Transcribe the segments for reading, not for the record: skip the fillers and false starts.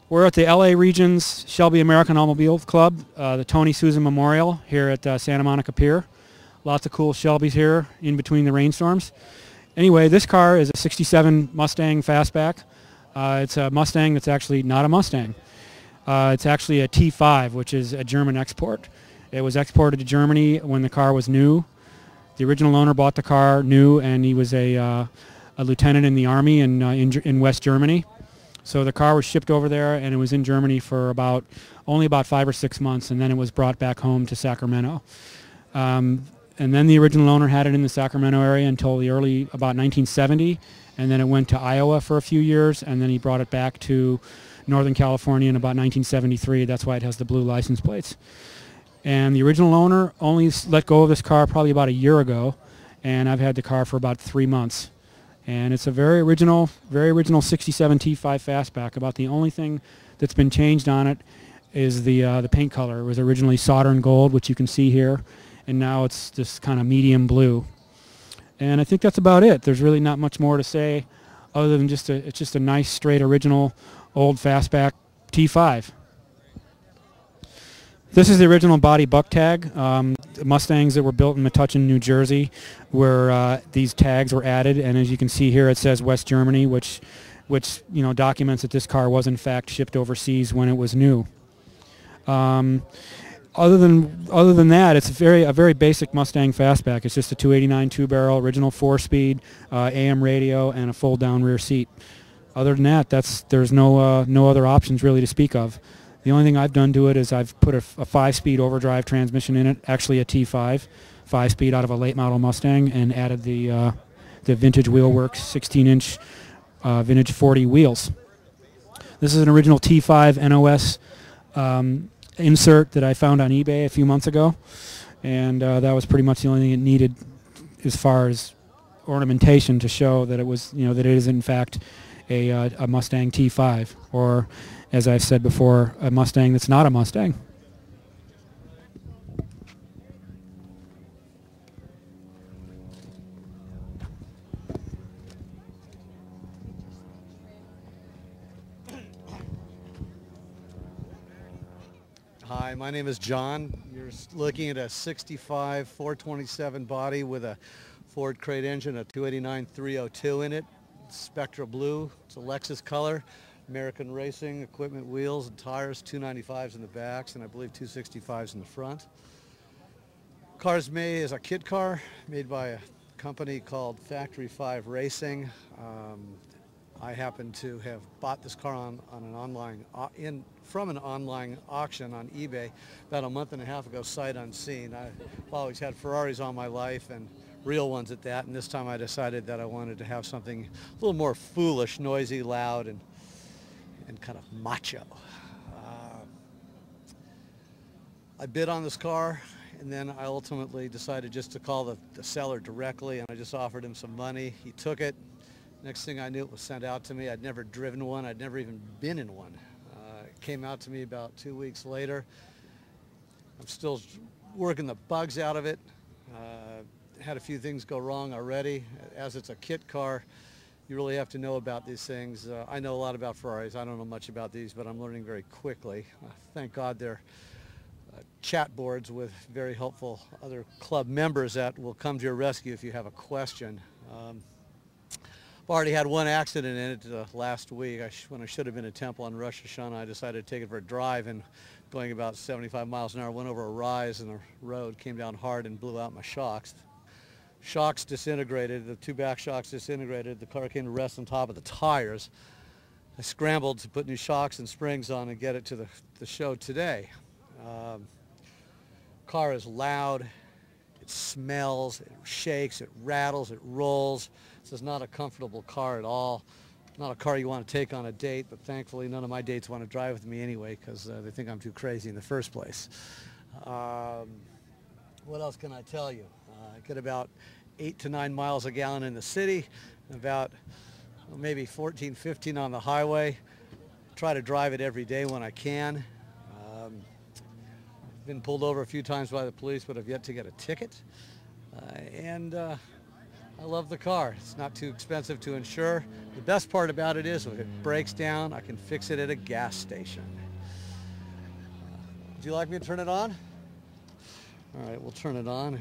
We're at the LA Region's Shelby American Automobile Club, the Tony Sousa Memorial here at Santa Monica Pier. Lots of cool Shelbys here in between the rainstorms. Anyway, this car is a 67 Mustang Fastback. It's a Mustang that's actually not a Mustang. It's actually a T5, which is a German export. It was exported to Germany when the car was new. The original owner bought the car new, and he was a lieutenant in the army in West Germany. So the car was shipped over there, and it was in Germany for only about 5 or 6 months, and then it was brought back home to Sacramento. And then the original owner had it in the Sacramento area until about 1970, and then it went to Iowa for a few years, and then he brought it back to Northern California in about 1973. That's why it has the blue license plates. And the original owner only let go of this car probably about a year ago, and I've had the car for about 3 months. And it's a very original 67 T5 Fastback. About the only thing that's been changed on it is the paint color. It was originally solder and gold, which you can see here, and now it's this kind of medium blue. And I think that's about it. There's really not much more to say other than it's just a nice, straight, original, old Fastback T5. This is the original body buck tag. Mustangs that were built in Metuchen, New Jersey, where these tags were added, and as you can see here, it says West Germany, which documents that this car was in fact shipped overseas when it was new. Other than that, it's a very basic Mustang Fastback. It's just a 289 two-barrel, original 4-speed, AM radio, and a fold-down rear seat. Other than that, there's no other options really to speak of. The only thing I've done to it is I've put a 5-speed overdrive transmission in it, actually a T5, 5-speed out of a late model Mustang, and added the Vintage Wheelworks 16-inch vintage 40 wheels. This is an original T5 NOS insert that I found on eBay a few months ago, and that was pretty much the only thing it needed as far as ornamentation to show that it was, that it is in fact a Mustang T5, or as I've said before, a Mustang that's not a Mustang. Hi, my name is John. You're looking at a 65 427 body with a Ford crate engine, a 289 302 in it. Spectra blue. It's a Lexus color. American Racing equipment, wheels and tires, 295s in the backs, and I believe 265s in the front. Car's made as a kit car, made by a company called Factory 5 Racing. I happen to have bought this car from an online auction on eBay about a month and a half ago, sight unseen. I've always had Ferraris all my life, and real ones at that, and this time I decided that I wanted to have something a little more foolish, noisy, loud, and kind of macho. I bid on this car, and then I ultimately decided just to call the seller directly, and I just offered him some money. He took it. Next thing I knew, it was sent out to me. I'd never driven one. I'd never even been in one. It came out to me about 2 weeks later. I'm still working the bugs out of it. Had a few things go wrong already. As it's a kit car, you really have to know about these things. I know a lot about Ferraris. I don't know much about these, but I'm learning very quickly. Thank God they're chat boards with very helpful other club members that will come to your rescue if you have a question. I've already had one accident in it last week. When I should have been at Temple on Rosh Hashanah, I decided to take it for a drive, and going about 75 miles an hour, went over a rise in the road, came down hard and blew out my shocks. Shocks disintegrated, the two back shocks disintegrated, the car came to rest on top of the tires. I scrambled to put new shocks and springs on and get it to the show today. Car is loud, it smells, it shakes, it rattles, it rolls. This is not a comfortable car at all. Not a car you want to take on a date, but thankfully none of my dates want to drive with me anyway because they think I'm too crazy in the first place. What else can I tell you? I get about 8 to 9 miles a gallon in the city, about maybe 14, 15 on the highway. Try to drive it every day when I can. Been pulled over a few times by the police, but have yet to get a ticket. And I love the car. It's not too expensive to insure. The best part about it is if it breaks down, I can fix it at a gas station. Would you like me to turn it on? All right, we'll turn it on.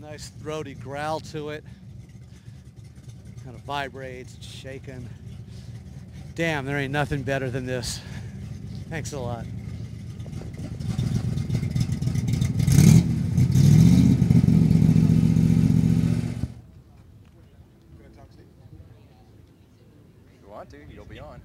Nice throaty growl to it. Kind of vibrates, it's shaking. Damn, there ain't nothing better than this. Thanks a lot. If you want to, you'll be on.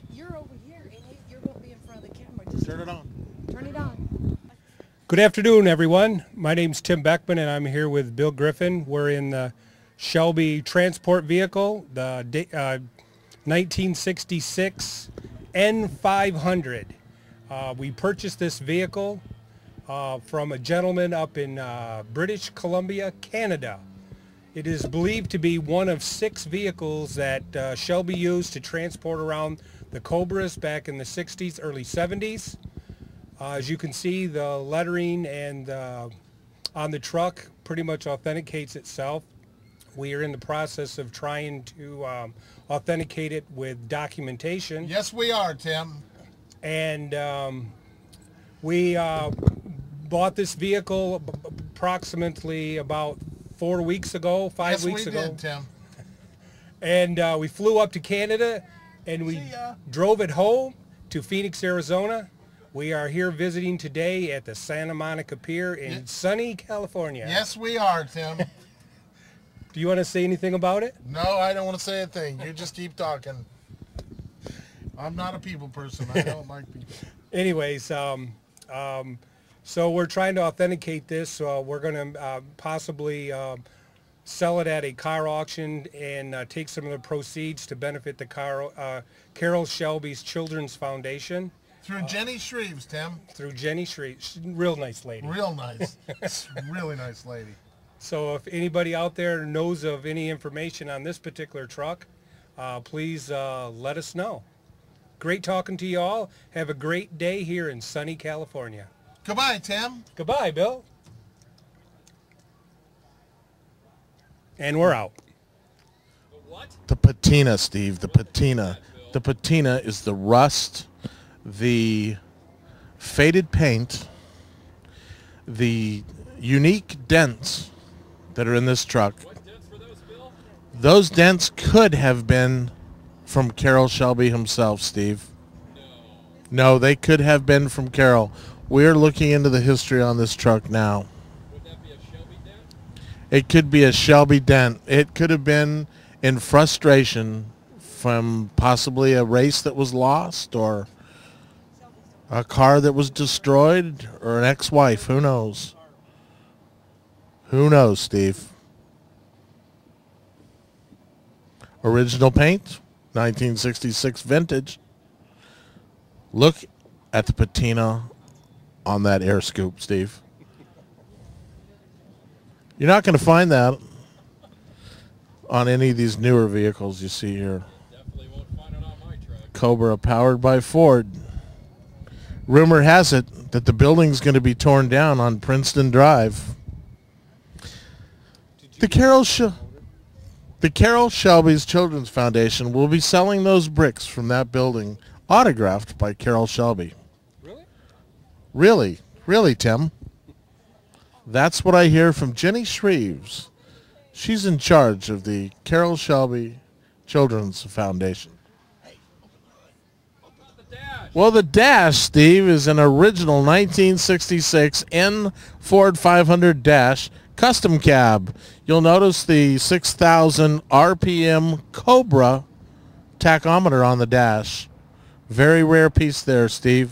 You're over here, and you're going to be in front of the camera. Just turn it on. Turn it on. Good afternoon, everyone. My name's Tim Beckman, and I'm here with Bill Griffin. We're in the Shelby transport vehicle, the 1966 N500. We purchased this vehicle from a gentleman up in British Columbia, Canada. It is believed to be one of 6 vehicles that Shelby used to transport around the Cobras back in the 60s, early 70s. As you can see, the lettering and on the truck pretty much authenticates itself. We are in the process of trying to authenticate it with documentation. Yes, we are, Tim. And we bought this vehicle approximately about 4 weeks ago, 5 weeks ago. Yes, we did, Tim. And we flew up to Canada, and we drove it home to Phoenix, Arizona. We are here visiting today at the Santa Monica Pier in sunny California. Yes, we are, Tim. Do you want to say anything about it? No, I don't want to say a thing. You just keep talking. I'm not a people person. I don't like people. Anyways, so we're trying to authenticate this. We're going to possibly sell it at a car auction and take some of the proceeds to benefit the Carol Shelby's Children's Foundation. Through Jenny Shreves, Tim. Through Jenny Shreves. Real nice lady. Real nice. Really nice lady. So if anybody out there knows of any information on this particular truck, please let us know. Great talking to you all. Have a great day here in sunny California. Goodbye, Tim. Goodbye, Bill. And we're out. The patina, Steve. The patina. The patina is the rust, the faded paint, the unique dents that are in this truck. What dents were those, Bill? Those dents could have been from Carol Shelby himself, Steve. No, they could have been from Carol. We're looking into the history on this truck now. Would that be a Shelby dent? It could be a Shelby dent. It could have been in frustration from possibly a race that was lost or a car that was destroyed or an ex-wife. Who knows? Who knows, Steve? Original paint, 1966 vintage. Look at the patina on that air scoop, Steve. You're not going to find that on any of these newer vehicles you see here. Definitely won't find it on my truck. Cobra powered by Ford. Rumor has it that the building's going to be torn down on Princeton Drive. The Carol Shelby's Children's Foundation will be selling those bricks from that building, autographed by Carol Shelby. Really? Really? Really, Tim? That's what I hear from Jenny Shreves. She's in charge of the Carol Shelby Children's Foundation. Well, the dash, Steve, is an original 1966 N Ford 500 dash custom cab. You'll notice the 6,000 RPM Cobra tachometer on the dash. Very rare piece there, Steve.